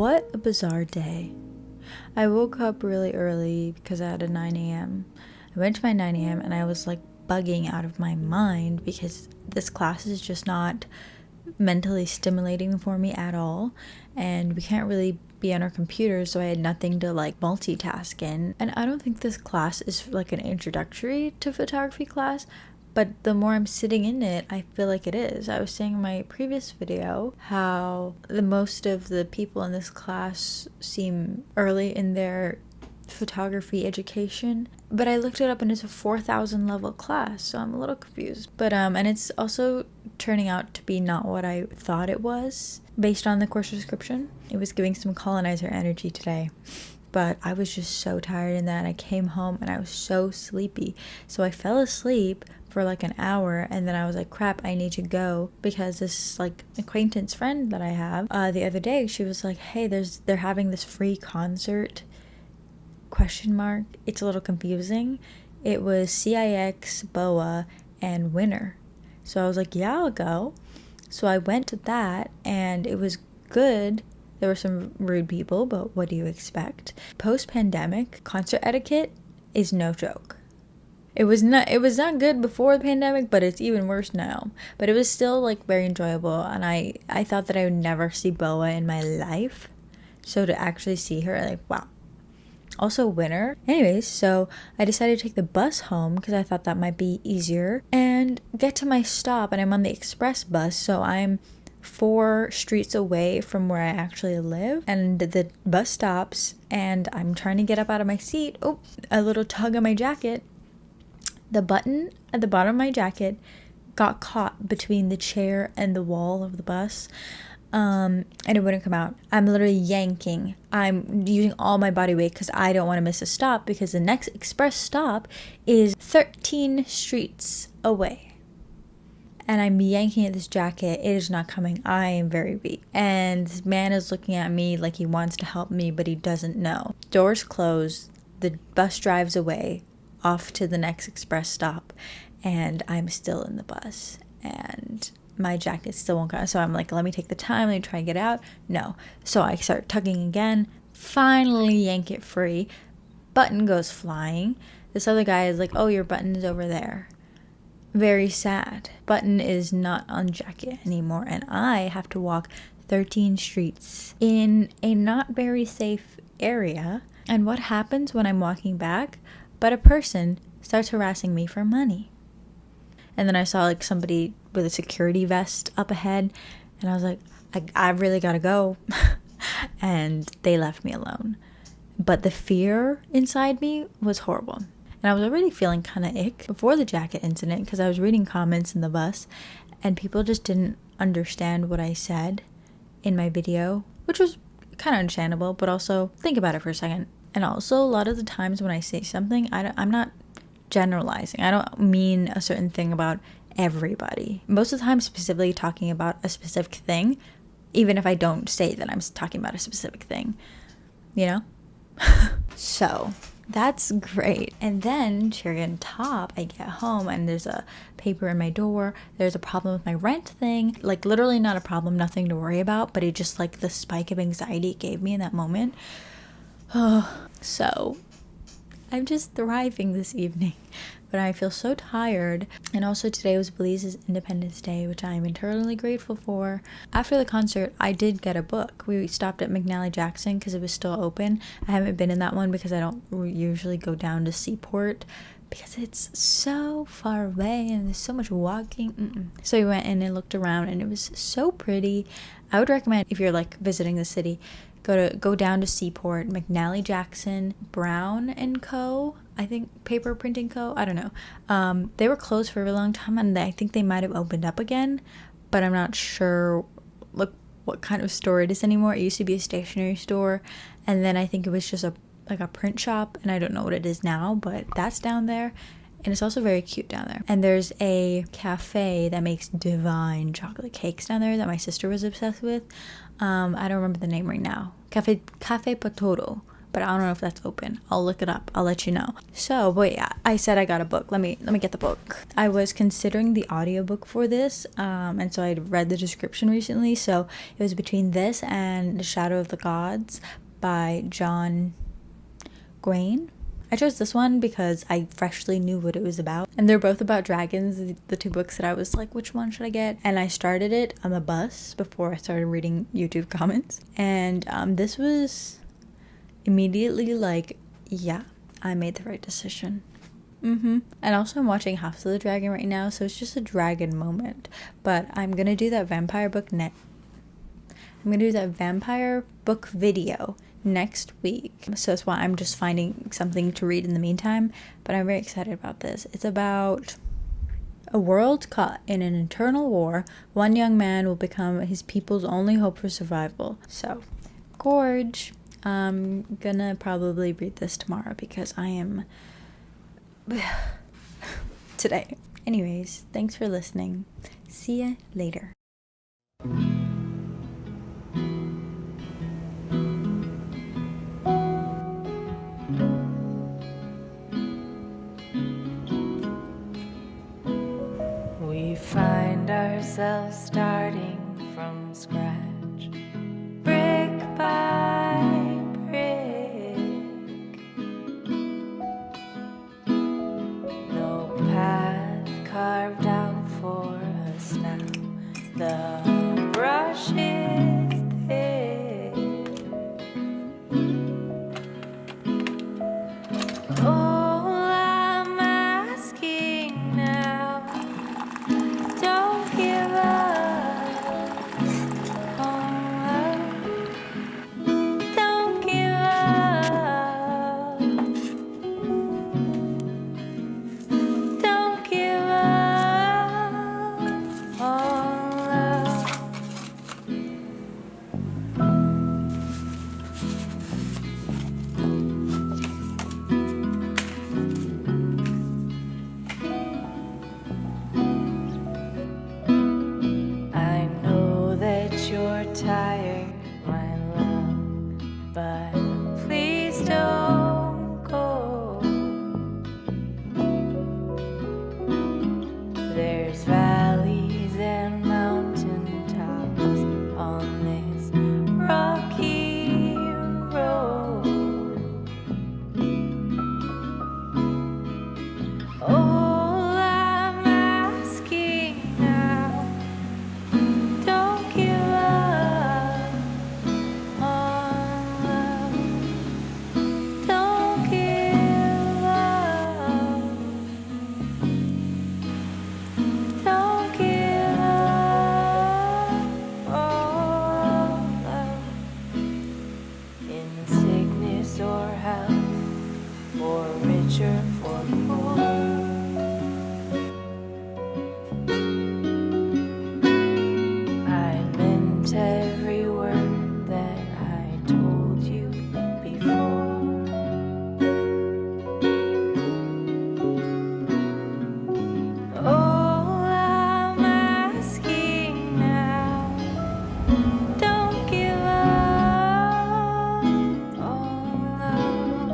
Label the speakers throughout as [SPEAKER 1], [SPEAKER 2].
[SPEAKER 1] What a bizarre day. I woke up really early because I had a 9 a.m. I went to my 9 a.m. and I was like bugging out of my mind because this class is just not mentally stimulating for me at all, and we can't really be on our computers, so I had nothing to like multitask in. And I don't think this class is like an introductory to photography class, but the more I'm sitting in it, I feel like it is. I was saying in my previous video how the most of the people in this class seem early in their photography education, but I looked it up and it's a 4,000 level class, so I'm a little confused. But and it's also turning out to be not what I thought it was based on the course description. It was giving some colonizer energy today, but I was just so tired in that. I came home and I was so sleepy, so I fell asleep for like an hour, and then I was like, crap, I need to go, because this like acquaintance friend that I have the other day, she was like, hey, they're having this free concert ? It's a little confusing. It was CIX, BOA, and Winner. So I was like, yeah, I'll go. So I went to that and it was good. There were some rude people, but what do you expect? Post-pandemic, concert etiquette is no joke. It was not good before the pandemic, but it's even worse now. But it was still like very enjoyable, and I thought that I would never see Boa in my life. So to actually see her, like, wow. Also winter. Anyways, so I decided to take the bus home because I thought that might be easier and get to my stop, and I'm on the express bus, so I'm 4 streets away from where I actually live, and the bus stops and I'm trying to get up out of my seat. Oh, a little tug on my jacket. The button at the bottom of my jacket got caught between the chair and the wall of the bus, and it wouldn't come out. I'm literally yanking. I'm using all my body weight because I don't want to miss a stop, because the next express stop is 13 streets away. And I'm yanking at this jacket. It is not coming. I am very weak. And this man is looking at me like he wants to help me, but he doesn't know. Doors close. The bus drives away off to the next express stop, and I'm still in the bus, and my jacket still won't go. So I'm like, let me take the time, let me try and get out. No. So I start tugging again, finally yank it free. Button goes flying. This other guy is like, oh, your button is over there. Very sad. Button is not on jacket anymore, and I have to walk 13 streets in a not very safe area. And what happens when I'm walking back? But a person starts harassing me for money. And then I saw like somebody with a security vest up ahead, and I was like, I really gotta go. And they left me alone. But the fear inside me was horrible. And I was already feeling kind of ick before the jacket incident, because I was reading comments in the bus and people just didn't understand what I said in my video, which was kind of understandable, but also think about it for a second. And also, a lot of the times when I say something, I'm not generalizing. I don't mean a certain thing about everybody. Most of the time, specifically talking about a specific thing, even if I don't say that I'm talking about a specific thing, you know? So that's great. And then cherry on top, I get home and there's a paper in my door. There's a problem with my rent thing. Like, literally not a problem, nothing to worry about, but it just, like, the spike of anxiety it gave me in that moment. So I'm just thriving this evening, but I feel so tired. And also today was Belize's Independence Day, which I am eternally grateful for. After the concert, I did get a book. We stopped at McNally Jackson because it was still open. I haven't been in that one because I don't usually go down to Seaport because it's so far away and there's so much walking. So we went in and looked around, and it was so pretty. I would recommend, if you're like visiting the city, go down to Seaport, McNally Jackson, Brown and Co. I think Paper Printing Co. I don't know. They were closed for a really long time, and I think they might have opened up again, but I'm not sure what kind of store it is anymore. It used to be a stationery store, and then I think it was just a print shop, and I don't know what it is now, but that's down there. And it's also very cute down there. And there's a cafe that makes divine chocolate cakes down there that my sister was obsessed with. I don't remember the name right now. Cafe Potoro. But I don't know if that's open. I'll look it up. I'll let you know. So, but yeah, I said I got a book. Let me get the book. I was considering the audiobook for this. And so I read the description recently. So it was between this and The Shadow of the Gods by John Gwain. I chose this one because I freshly knew what it was about. And they're both about dragons, the two books that I was like, which one should I get? And I started it on the bus before I started reading YouTube comments. And this was immediately like, yeah, I made the right decision. And also I'm watching House of the Dragon right now, so it's just a dragon moment. But I'm going to do that vampire book I'm going to do that vampire book video next week, so that's why I'm just finding something to read in the meantime. But I'm very excited about this. It's about a world caught in an eternal war. One young man will become his people's only hope for survival. So, gorge. I'm gonna probably read this tomorrow because I am today. Anyways, thanks for listening. See ya later. We find ourselves starting from scratch, brick by brick. No for us now. The brush is thick. All I'm asking now, don't give up. Oh, don't give up. Don't give up on love. I know that you're tired, my love, but please don't go. There's valleys and mountain tops on this rocky road. All I'm asking now, don't give up on love. Don't give up. Don't give up on love. In sickness or health, for richer, for poor. I meant every word that I told you before. All I'm asking now, don't give up on love.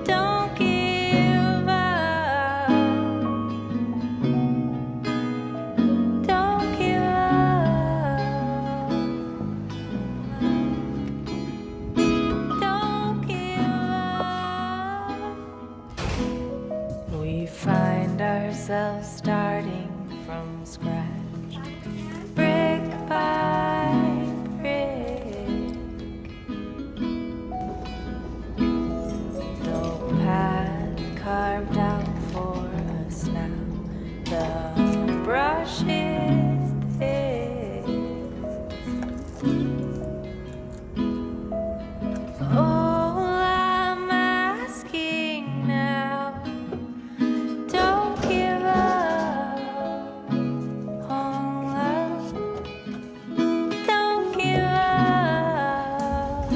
[SPEAKER 1] Don't give up. Don't give up. Don't give up. We find ourselves starting from scratch, brick by brick. No path carved out for us now. The brush is thick. All I'm asking now, don't give up on love. Don't give up.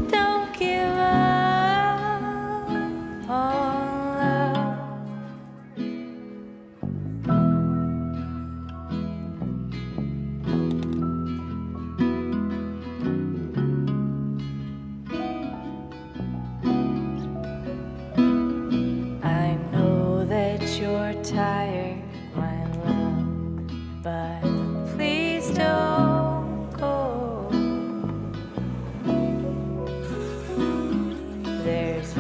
[SPEAKER 1] Don't give up on love. I know that you're tired, my love, but please don't go. There's